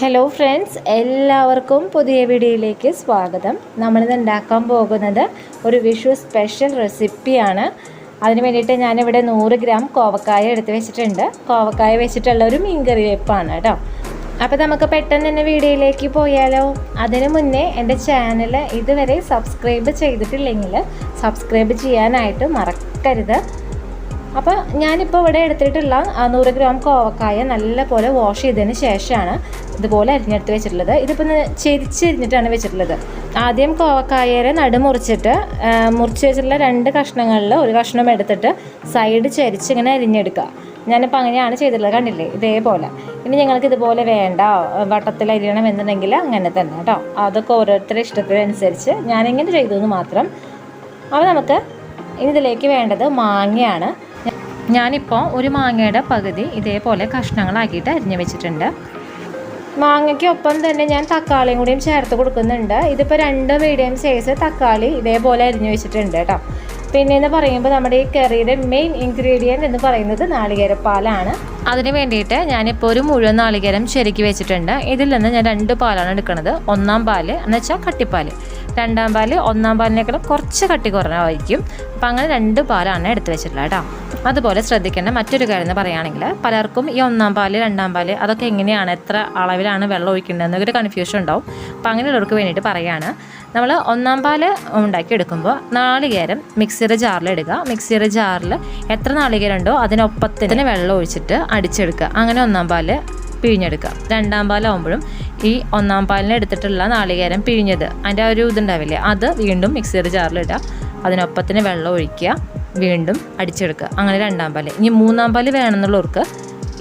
Hello friends, എല്ലാവർക്കും പുതിയ വീഡിയോയിലേക്ക് സ്വാഗതം. നമ്മളിത് ഉണ്ടാക്കാൻ പോകുന്നത് ഒരു വിഷു സ്പെഷ്യൽ റെസിപ്പിയാണ്. അതിന് വേണ്ടിയിട്ട് ഞാനിവിടെ 100 ഗ്രാം കോവക്കായ എടുത്ത് വെച്ചിട്ടുണ്ട്. കോവക്കായ വെച്ചിട്ടുള്ള ഒരു മീൻകറി വെപ്പാണ് കേട്ടോ. അപ്പോൾ നമുക്ക് പെട്ടെന്ന് തന്നെ വീഡിയോയിലേക്ക് പോയാലോ. അതിന് മുന്നേ എൻ്റെ ചാനൽ ഇതുവരെ സബ്സ്ക്രൈബ് ചെയ്തിട്ടില്ലെങ്കിൽ സബ്സ്ക്രൈബ് ചെയ്യാനായിട്ട് മറക്കരുത്. അപ്പോൾ ഞാനിപ്പോൾ ഇവിടെ എടുത്തിട്ടുള്ള 100 ഗ്രാം കോവക്കായ നല്ലപോലെ വാഷ് ചെയ്തതിന് ശേഷമാണ് ഇതുപോലെ അരിഞ്ഞെടുത്ത് വെച്ചിട്ടുള്ളത്. ഇതിപ്പോൾ ചെരിച്ചരിഞ്ഞിട്ടാണ് വെച്ചിട്ടുള്ളത്. ആദ്യം കോവക്കായയുടെ മുറിച്ച് വെച്ചിട്ടുള്ള 2 കഷ്ണങ്ങളിൽ ഒരു കഷ്ണം എടുത്തിട്ട് സൈഡ് ചെരിച്ച് ഇങ്ങനെ അരിഞ്ഞെടുക്കുക. ഞാനിപ്പോൾ അങ്ങനെയാണ് ചെയ്തിട്ടുള്ളത്, കണ്ടില്ലേ ഇതേപോലെ. ഇനി ഞങ്ങൾക്ക് ഇതുപോലെ വേണ്ട, വട്ടത്തിൽ അരിയണം എന്നുണ്ടെങ്കിൽ അങ്ങനെ തന്നെ കേട്ടോ. അതൊക്കെ ഓരോരുത്തരുടെ ഇഷ്ടത്തിനനുസരിച്ച് ഞാനിങ്ങനെ ചെയ്തു എന്ന് മാത്രം. അപ്പോൾ നമുക്ക് ഇനി ഇതിലേക്ക് വേണ്ടത് മാങ്ങയാണ്. ഞാനിപ്പോൾ ഒരു മാങ്ങയുടെ പകുതി ഇതേപോലെ കഷ്ണങ്ങളാക്കിയിട്ട് അരിഞ്ഞ് വെച്ചിട്ടുണ്ട്. മാങ്ങയ്ക്കൊപ്പം തന്നെ ഞാൻ തക്കാളിയും കൂടിയും ചേർത്ത് കൊടുക്കുന്നുണ്ട്. ഇതിപ്പോൾ 2 മീഡിയം സൈസ് തക്കാളി ഇതേപോലെ അരിഞ്ഞ് വെച്ചിട്ടുണ്ട് കേട്ടോ. പിന്നെ എന്ന് പറയുമ്പോൾ നമ്മുടെ ഈ കറിയുടെ മെയിൻ ഇൻഗ്രീഡിയൻറ്റ് എന്ന് പറയുന്നത് നാളികേരപ്പാലാണ്. അതിന് വേണ്ടിയിട്ട് ഞാനിപ്പോൾ ഒരു മുഴുവൻ നാളികേരം ചെരുക്കി വെച്ചിട്ടുണ്ട്. ഇതിൽ നിന്ന് ഞാൻ 2 പാലാണ് എടുക്കുന്നത്. 1-ാം പാല് എന്ന് വെച്ചാൽ കട്ടിപ്പാൽ, 2-ാം പാല് 1-ാം പാലിനേക്കാളും കുറച്ച് കട്ടി കുറവായിരിക്കും. അപ്പം അങ്ങനെ 2 പാലാണ് എടുത്ത് വെച്ചിട്ടുള്ളത് കേട്ടോ. അതുപോലെ ശ്രദ്ധിക്കേണ്ട മറ്റൊരു കാര്യം എന്ന് പറയുകയാണെങ്കിൽ, പലർക്കും ഈ 1-ാം പാല് 2-ാം പാല് അതൊക്കെ എങ്ങനെയാണ്, എത്ര അളവിലാണ് വെള്ളം ഒഴിക്കേണ്ടത് എന്നൊരു കൺഫ്യൂഷൻ ഉണ്ടാവും. അപ്പം അങ്ങനെയുള്ളവർക്ക് വേണ്ടിയിട്ട് പറയുകയാണ്, നമ്മൾ 1-ാം പാല് ഉണ്ടാക്കിയെടുക്കുമ്പോൾ നാളികേരം മിക്സിയുടെ ജാറിലിടുക. മിക്സിയുടെ ജാറിൽ എത്ര നാളികേരം ഉണ്ടോ അതിനൊപ്പത്തിന് വെള്ളം ഒഴിച്ചിട്ട് അടിച്ചെടുക്കുക. അങ്ങനെ 1-ാം പാല് പിഴിഞ്ഞെടുക്കുക. 2-ാം പാലാവുമ്പോഴും ഈ 1-ാം പാലിന് എടുത്തിട്ടുള്ള നാളികേരം പിഴിഞ്ഞത് അതിൻ്റെ ഒരു ഇതുണ്ടാവില്ലേ, അത് വീണ്ടും മിക്സിയുടെ ജാറിലിടുക. അതിനൊപ്പത്തിന് വെള്ളം ഒഴിക്കുക, വീണ്ടും അടിച്ചെടുക്കുക. അങ്ങനെ 2-ാം പാല്. ഇനി 3-ാം പാല് വേണമെന്നുള്ളവർക്ക്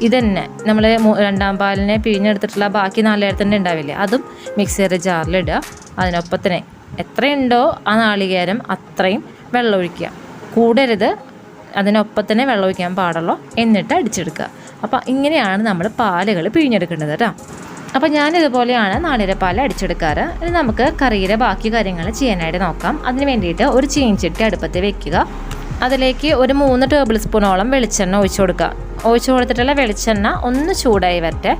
ഇതന്നെ നമ്മൾ 2-ാം പാലിനെ പിഴിഞ്ഞെടുത്തിട്ടുള്ള ബാക്കി നാളികേരത്തിൻ്റെ ഉണ്ടാവില്ലേ, അതും മിക്സിയുടെ ജാറിലിടുക. അതിനൊപ്പത്തിന് എത്രയുണ്ടോ ആ നാളികേരം അത്രയും വെള്ളം ഒഴിക്കുക. കൂടരുത്, അതിനൊപ്പത്തിന് വെള്ളം ഒഴിക്കാൻ പാടുള്ളൂ. എന്നിട്ട് അടിച്ചെടുക്കുക. അപ്പോൾ ഇങ്ങനെയാണ് നമ്മൾ പാലുകൾ പിഴിഞ്ഞെടുക്കേണ്ടത് കേട്ടോ. അപ്പോൾ ഞാനിതുപോലെയാണ് നാളികേരപ്പാൽ അടിച്ചെടുക്കാറ്. ഇനി നമുക്ക് കറിയുടെ ബാക്കി കാര്യങ്ങൾ ചെയ്യാനായിട്ട് നോക്കാം. അതിന് വേണ്ടിയിട്ട് ഒരു ചീനച്ചട്ടി അടുപ്പത്ത് വെക്കുക. അതിലേക്ക് ഒരു 3 ടേബിൾ സ്പൂണോളം വെളിച്ചെണ്ണ ഒഴിച്ചു കൊടുക്കുക. ഒഴിച്ചു കൊടുത്തിട്ടുള്ള വെളിച്ചെണ്ണ ഒന്ന് ചൂടായി വരട്ടെ.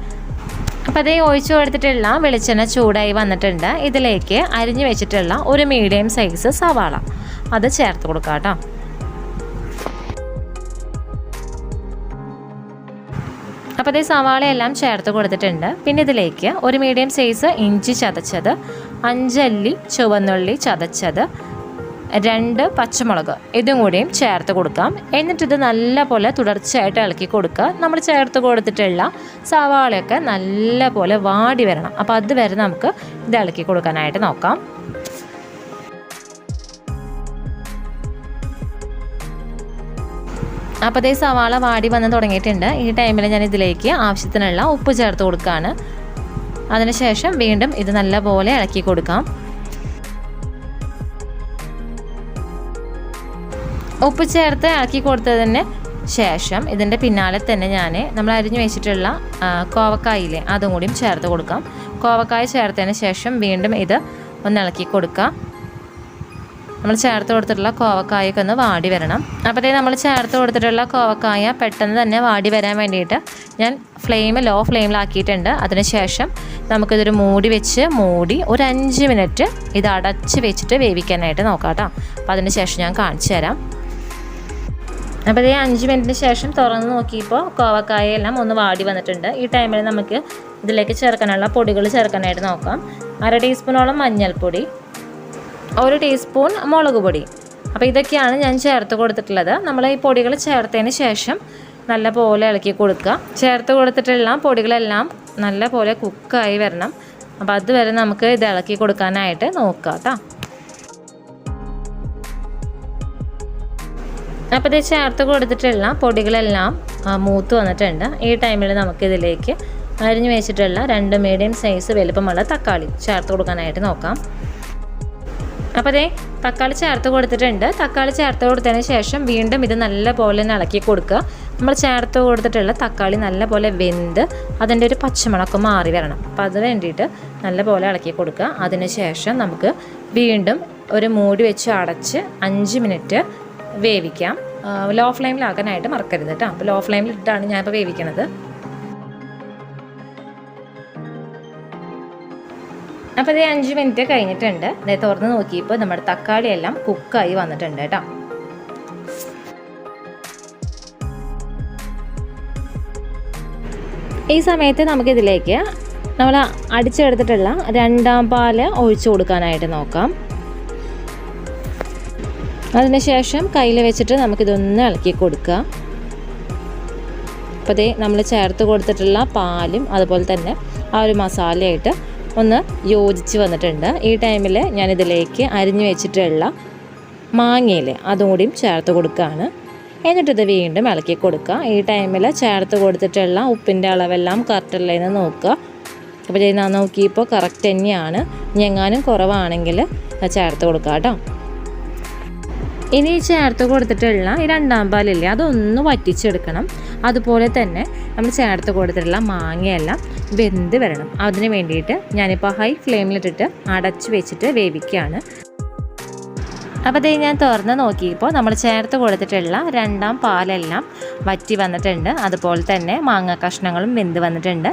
അപ്പോൾ അതേ ഒഴിച്ചു കൊടുത്തിട്ടുള്ള വെളിച്ചെണ്ണ ചൂടായി വന്നിട്ടുണ്ട്. ഇതിലേക്ക് അരിഞ്ഞു വെച്ചിട്ടുള്ള ഒരു മീഡിയം സൈസ് സവാള അത് ചേർത്ത് കൊടുക്കുക കേട്ടോ. അപ്പോൾ അതേ സവാളയെല്ലാം ചേർത്ത് കൊടുത്തിട്ടുണ്ട്. പിന്നെ ഇതിലേക്ക് ഒരു മീഡിയം സൈസ് ഇഞ്ചി ചതച്ചത്, 5 അല്ലി ചുവന്നുള്ളി ചതച്ചത്, 2 പച്ചമുളക് ഇതും കൂടിയും ചേർത്ത് കൊടുക്കാം. എന്നിട്ടിത് നല്ലപോലെ തുടർച്ചയായിട്ട് ഇളക്കി കൊടുക്കുക. നമ്മൾ ചേർത്ത് കൊടുത്തിട്ടുള്ള സവാളയൊക്കെ നല്ലപോലെ വാടി വരണം. അപ്പോൾ അതുവരെ നമുക്ക് ഇത് ഇളക്കി കൊടുക്കാനായിട്ട് നോക്കാം. അപ്പോൾ അതേ സവാള വാടി വന്ന് തുടങ്ങിയിട്ടുണ്ട്. ഈ ടൈമിൽ ഞാൻ ഇതിലേക്ക് ആവശ്യത്തിനുള്ള ഉപ്പ് ചേർത്ത് കൊടുക്കുകയാണ്. അതിനുശേഷം വീണ്ടും ഇത് നല്ലപോലെ ഇളക്കി കൊടുക്കാം. ഉപ്പ് ചേർത്ത് ഇളക്കി കൊടുത്തതിന് ശേഷം ഇതിൻ്റെ പിന്നാലെ തന്നെ നമ്മൾ അരിഞ്ഞു വെച്ചിട്ടുള്ള കോവക്കായില്ലേ അതും കൂടിയും ചേർത്ത് കൊടുക്കാം. കോവക്കായ ചേർത്തതിന് ശേഷം വീണ്ടും ഇത് ഒന്ന് ഇളക്കി കൊടുക്കാം. നമ്മൾ ചേർത്ത് കൊടുത്തിട്ടുള്ള കോവക്കായൊക്കെ ഒന്ന് വാടി വരണം. അപ്പോഴത്തേ നമ്മൾ ചേർത്ത് കൊടുത്തിട്ടുള്ള കോവക്കായ പെട്ടെന്ന് തന്നെ വാടി വരാൻ വേണ്ടിയിട്ട് ഞാൻ ലോ ഫ്ലെയിമിലാക്കിയിട്ടുണ്ട്. അതിനുശേഷം നമുക്കിതൊരു മൂടി ഒരു 5 മിനിറ്റ് ഇത് അടച്ച് വെച്ചിട്ട് വേവിക്കാനായിട്ട് നോക്കാം കേട്ടോ. അപ്പോൾ അതിന് ശേഷം ഞാൻ കാണിച്ചു തരാം. അപ്പോൾ ഇതേ 5 മിനിറ്റിന് ശേഷം തുറന്ന് നോക്കിയപ്പോൾ കോവക്കായ എല്ലാം ഒന്ന് വാടി വന്നിട്ടുണ്ട്. ഈ ടൈമിൽ നമുക്ക് ഇതിലേക്ക് ചേർക്കാനുള്ള പൊടികൾ ചേർക്കാനായിട്ട് നോക്കാം. 1/2 ടീസ്പൂണോളം മഞ്ഞൾപ്പൊടി, 1 ടീസ്പൂൺ മുളക് പൊടി. അപ്പോൾ ഇതൊക്കെയാണ് ഞാൻ ചേർത്ത് കൊടുത്തിട്ടുള്ളത്. നമ്മൾ ഈ പൊടികൾ ചേർത്തതിന് ശേഷം നല്ലപോലെ ഇളക്കി കൊടുക്കുക. ചേർത്ത് കൊടുത്തിട്ടുള്ള പൊടികളെല്ലാം നല്ലപോലെ കുക്കായി വരണം. അപ്പോൾ അതുവരെ നമുക്ക് ഇത് ഇളക്കി കൊടുക്കാനായിട്ട് നോക്കാം കേട്ടോ. അപ്പോൾ ഇത് ചേർത്ത് കൊടുത്തിട്ടുള്ള പൊടികളെല്ലാം മൂത്ത് വന്നിട്ടുണ്ട്. ഈ ടൈമിൽ നമുക്കിതിലേക്ക് അരിഞ്ഞു വെച്ചിട്ടുള്ള 2 മീഡിയം സൈസ് വലുപ്പമുള്ള തക്കാളി ചേർത്ത് കൊടുക്കാനായിട്ട് നോക്കാം. അപ്പോൾ അതേ തക്കാളി ചേർത്ത് കൊടുത്തിട്ടുണ്ട്. തക്കാളി ചേർത്ത് കൊടുത്തതിന് ശേഷം വീണ്ടും ഇത് നല്ലപോലെ ഇളക്കി കൊടുക്കുക. നമ്മൾ ചേർത്ത് കൊടുത്തിട്ടുള്ള തക്കാളി നല്ലപോലെ വെന്ത് അതിൻ്റെ ഒരു പച്ചമണക്കം മാറി വരണം. അപ്പോൾ അത് വേണ്ടിയിട്ട് നല്ലപോലെ ഇളക്കി കൊടുക്കുക. അതിന് ശേഷം നമുക്ക് വീണ്ടും ഒരു മൂടി വെച്ച് അടച്ച് 5 മിനിറ്റ് വേവിക്കാം. ലോ ഫ്ലെയിമിലാക്കാനായിട്ട് മറക്കരുത് കേട്ടോ. അപ്പോൾ ലോ ഫ്ലെയിമിലിട്ടാണ് ഞാനിപ്പോൾ വേവിക്കുന്നത്. അപ്പോൾ ഇത് 5 മിനിറ്റ് കഴിഞ്ഞിട്ടുണ്ട്. ഇത് തുറന്ന് നോക്കിയപ്പോൾ നമ്മുടെ തക്കാളി എല്ലാം കുക്കായി വന്നിട്ടുണ്ട് കേട്ടോ. ഈ സമയത്ത് നമുക്കിതിലേക്ക് നമ്മൾ അടിച്ചെടുത്തിട്ടുള്ള 2ാം പാൽ ഒഴിച്ചു കൊടുക്കാനായിട്ട് നോക്കാം. അതിനുശേഷം കയ്യിൽ വെച്ചിട്ട് നമുക്കിതൊന്ന് ഇളക്കി കൊടുക്കുക. അപ്പോൾ ഇതേ നമ്മൾ ചേർത്ത് കൊടുത്തിട്ടുള്ള പാലും അതുപോലെ തന്നെ ആ ഒരു മസാലയായിട്ട് ഒന്ന് യോജിച്ച് വന്നിട്ടുണ്ട്. ഈ ടൈമിൽ ഞാനിതിലേക്ക് അരിഞ്ഞു വെച്ചിട്ടുള്ള മാങ്ങയില്ലേ അതും കൂടിയും ചേർത്ത് കൊടുക്കുകയാണ്. എന്നിട്ടിത് വീണ്ടും ഇളക്കി കൊടുക്കുക. ഈ ടൈമിൽ ചേർത്ത് കൊടുത്തിട്ടുള്ള ഉപ്പിൻ്റെ അളവെല്ലാം കറക്റ്റല്ലേ എന്ന് നോക്കുക. അപ്പോൾ ഞാൻ നോക്കിയപ്പോൾ കറക്റ്റ് തന്നെയാണ്. എങ്ങാനും കുറവാണെങ്കിൽ ചേർത്ത് കൊടുക്കുക കേട്ടോ. ഇനി ചേർത്ത് കൊടുത്തിട്ടുള്ള ഈ 2ാം പാലില്ലേ അതൊന്ന് വറ്റിച്ചെടുക്കണം. അതുപോലെ തന്നെ നമ്മൾ ചേർത്ത് കൊടുത്തിട്ടുള്ള മാങ്ങയെല്ലാം വെന്ത് വരണം. അതിന് വേണ്ടിയിട്ട് ഞാനിപ്പോൾ ഹൈ ഫ്ലെയിമിലിട്ടിട്ട് അടച്ച് വെച്ചിട്ട് വേവിക്കുകയാണ്. അപ്പോൾ അതേ ഞാൻ തുറന്ന് നോക്കിയപ്പോൾ നമ്മൾ ചേർത്ത് കൊടുത്തിട്ടുള്ള 2ാം പാലെല്ലാം വറ്റി വന്നിട്ടുണ്ട്. അതുപോലെ തന്നെ മാങ്ങ കഷ്ണങ്ങളും വെന്ത് വന്നിട്ടുണ്ട്.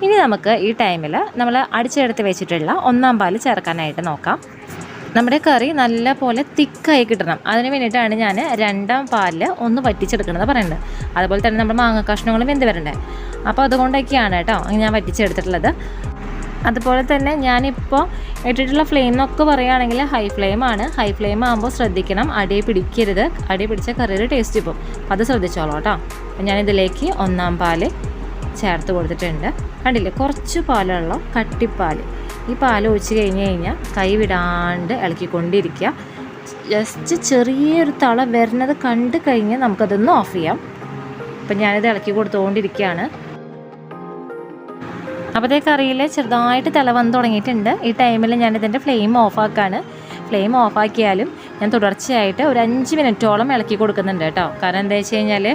ഇനി നമുക്ക് ഈ ടൈമിൽ നമ്മൾ അടിച്ചെടുത്ത് വെച്ചിട്ടുള്ള 1ാം പാൽ ചേർക്കാനായിട്ട് നോക്കാം. നമ്മുടെ കറി നല്ല പോലെ തിക്കായി കിട്ടണം. അതിന് വേണ്ടിയിട്ടാണ് ഞാൻ 2ാം പാലിൽ ഒന്ന് വറ്റിച്ചെടുക്കണമെന്ന് പറയുന്നത്. അതുപോലെ തന്നെ നമ്മൾ മാങ്ങ കഷ്ണങ്ങളും വെന്ത് വരണ്ടേ. അപ്പോൾ അതുകൊണ്ടൊക്കെയാണ് കേട്ടോ ഞാൻ വറ്റിച്ചെടുത്തിട്ടുള്ളത്. അതുപോലെ തന്നെ ഞാനിപ്പോൾ ഇട്ടിട്ടുള്ള ഫ്ലെയിം എന്നൊക്കെ പറയുകയാണെങ്കിൽ ഹൈ ഫ്ലെയിമാണ്. ഹൈ ഫ്ലെയിം ആകുമ്പോൾ ശ്രദ്ധിക്കണം, അടി പിടിക്കരുത്. അടി പിടിച്ച കറിയുടെ ടേസ്റ്റ് പോകും. അപ്പോൾ അത് ശ്രദ്ധിച്ചോളൂ കേട്ടോ. അപ്പോൾ ഞാനിതിലേക്ക് 1ാം പാൽ ചേർത്ത് കൊടുത്തിട്ടുണ്ട്. കണ്ടില്ലേ, കുറച്ച് പാലുള്ള കട്ടിപ്പാൽ. ഈ പാൽ ഒഴിച്ച് കഴിഞ്ഞാൽ കൈ വിടാണ്ട് ഇളക്കിക്കൊണ്ടിരിക്കുക. ജസ്റ്റ് ചെറിയൊരു തള വരുന്നത് കണ്ട് കഴിഞ്ഞാൽ നമുക്കതൊന്ന് ഓഫ് ചെയ്യാം. അപ്പം ഞാനിത് ഇളക്കി കൊടുത്തുകൊണ്ടിരിക്കുകയാണ്. അപ്പോൾ കറിയിൽ ചെറുതായിട്ട് തിള വന്ന് തുടങ്ങിയിട്ടുണ്ട്. ഈ ടൈമിൽ ഞാനിതിൻ്റെ ഫ്ലെയിം ഓഫാക്കാണ്. ഫ്ലെയിം ഓഫാക്കിയാലും ഞാൻ തുടർച്ചയായിട്ട് ഒരു 5 മിനിറ്റോളം ഇളക്കി കൊടുക്കുന്നുണ്ട് കേട്ടോ. കാരണം എന്താ വെച്ച് കഴിഞ്ഞാൽ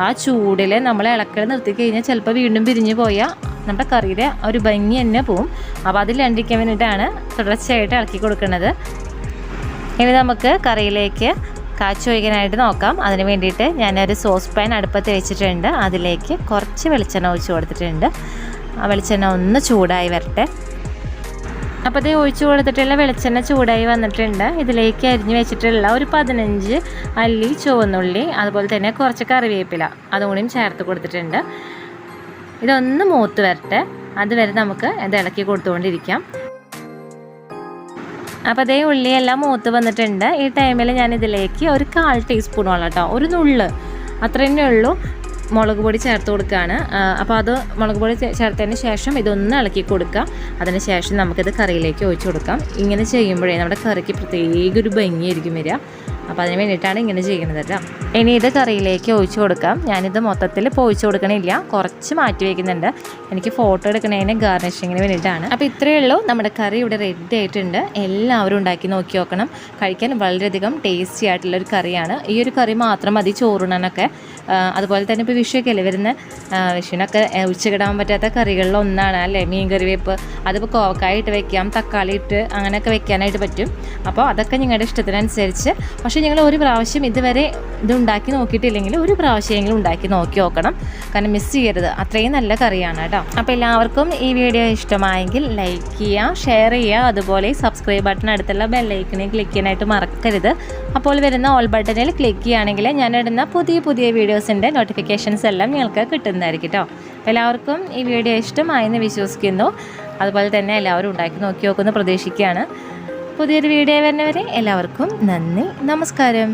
ആ ചൂടിൽ നമ്മൾ ഇളക്കൽ നിർത്തി കഴിഞ്ഞാൽ ചിലപ്പോൾ വീണ്ടും പിരിഞ്ഞു പോയാൽ നമ്മുടെ കറിയുടെ ഒരു ഭംഗി തന്നെ പോവും. അപ്പോൾ അതില്ലാണ്ടിരിക്കാൻ വേണ്ടിയിട്ടാണ് തുടർച്ചയായിട്ട് ഇളക്കി കൊടുക്കുന്നത്. ഇനി നമുക്ക് കറിയിലേക്ക് കാച്ചൊഴിക്കാനായിട്ട് നോക്കാം. അതിന് വേണ്ടിയിട്ട് ഞാനൊരു സോസ് പാൻ അടുപ്പത്ത് വെച്ചിട്ടുണ്ട്. അതിലേക്ക് കുറച്ച് വെളിച്ചെണ്ണ ഒഴിച്ച് കൊടുത്തിട്ടുണ്ട്. ആ വെളിച്ചെണ്ണ ഒന്ന് ചൂടായി വരട്ടെ. അപ്പോൾ ഇത് ഒഴിച്ച് കൊടുത്തിട്ടുള്ള വെളിച്ചെണ്ണ ചൂടായി വന്നിട്ടുണ്ട്. ഇതിലേക്ക് അരിഞ്ഞ് വെച്ചിട്ടുള്ള ഒരു 15 അല്ലി ചുവന്നുള്ളി, അതുപോലെ തന്നെ കുറച്ച് കറിവേപ്പില അതും കൂടിയും ചേർത്ത് കൊടുത്തിട്ടുണ്ട്. ഇതൊന്ന് മൂത്ത് വരട്ടെ. അതുവരെ നമുക്ക് ഇത് ഇളക്കി കൊടുത്തുകൊണ്ടിരിക്കാം. അപ്പോൾ അതേ ഉള്ളിയെല്ലാം മൂത്ത് വന്നിട്ടുണ്ട്. ഈ ടൈമിൽ ഞാനിതിലേക്ക് ഒരു 1/4 ടീസ്പൂണോളം കേട്ടോ, ഒരു നുള്ള് അത്ര തന്നെ ഉള്ളൂ മുളക് പൊടി ചേർത്ത് കൊടുക്കുകയാണ്. അപ്പോൾ അത് മുളക് പൊടി ചേർത്തതിന് ശേഷം ഇതൊന്ന് ഇളക്കി കൊടുക്കുക. അതിന് ശേഷം നമുക്കിത് കറിയിലേക്ക് ഒഴിച്ച് കൊടുക്കാം. ഇങ്ങനെ ചെയ്യുമ്പോഴേ നമ്മുടെ കറിക്ക് പ്രത്യേക ഒരു ഭംഗിയായിരിക്കും വരിക. അപ്പോൾ അതിന് വേണ്ടിയിട്ടാണ് ഇങ്ങനെ ചെയ്യുന്നത് കേട്ടോ. ഇനി ഇത് കറിയിലേക്ക് ഒഴിച്ച് കൊടുക്കാം. ഞാനിത് മൊത്തത്തിൽ ഒഴിച്ച് കൊടുക്കണില്ല, കുറച്ച് മാറ്റി വയ്ക്കുന്നുണ്ട്. എനിക്ക് ഫോട്ടോ എടുക്കണതിന് ഗാർണിഷിങ്ങിന് വേണ്ടിയിട്ടാണ്. അപ്പോൾ ഇത്രയേ ഉള്ളൂ, നമ്മുടെ കറി ഇവിടെ റെഡി ആയിട്ടുണ്ട്. എല്ലാവരും ഉണ്ടാക്കി നോക്കി നോക്കണം. കഴിക്കാൻ വളരെയധികം ടേസ്റ്റി ആയിട്ടുള്ളൊരു കറിയാണ്. ഈ ഒരു കറി മാത്രം മതി ചോറുണ്ണാനൊക്കെ. അതുപോലെ തന്നെ ഇപ്പോൾ വിഷുവൊക്കെ അല്ലേ വരുന്നത്, വിഷുവിനൊക്കെ ഒഴിച്ചിടാൻ പറ്റാത്ത കറികളിൽ ഒന്നാണ് അല്ലേ മീൻ കറി വെപ്പ്. അതിപ്പോൾ കോവക്കായ ഇട്ട് വെക്കാം, തക്കാളി ഇട്ട് അങ്ങനെയൊക്കെ വെക്കാനായിട്ട് പറ്റും. അപ്പോൾ അതൊക്കെ നിങ്ങളുടെ ഇഷ്ടത്തിനനുസരിച്ച്. പക്ഷേ നിങ്ങൾ ഒരു പ്രാവശ്യം ഇതുവരെ ഇത് ഉണ്ടാക്കി നോക്കിയിട്ടില്ലെങ്കിൽ ഒരു പ്രാവശ്യമെങ്കിലും ഉണ്ടാക്കി നോക്കി നോക്കണം. കാരണം മിസ് ചെയ്യരുത്, അത്രയും നല്ല കറിയാണ് കേട്ടോ. അപ്പോൾ എല്ലാവർക്കും ഈ വീഡിയോ ഇഷ്ടമായെങ്കിൽ ലൈക്ക് ചെയ്യുക, ഷെയർ ചെയ്യുക. അതുപോലെ സബ്സ്ക്രൈബ് ബട്ടൺ അടുത്തുള്ള ബെല്ലൈക്കണിൽ ക്ലിക്ക് ചെയ്യാനായിട്ട് മറക്കരുത്. അപ്പോൾ വരുന്ന ഓൾ ബട്ടണിൽ ക്ലിക്ക് ചെയ്യുകയാണെങ്കിൽ ഞാനിടുന്ന പുതിയ പുതിയ വീഡിയോസിൻ്റെ നോട്ടിഫിക്കേഷൻസ് എല്ലാം നിങ്ങൾക്ക് കിട്ടുന്നതായിരിക്കും കേട്ടോ. എല്ലാവർക്കും ഈ വീഡിയോ ഇഷ്ടമായെന്ന് വിശ്വസിക്കുന്നു. അതുപോലെ തന്നെ എല്ലാവരും ഉണ്ടാക്കി നോക്കി നോക്കുമെന്ന് പ്രതീക്ഷിക്കുകയാണ്. പുതിയൊരു വീഡിയോ വരുന്നവരെ എല്ലാവർക്കും നന്ദി, നമസ്കാരം.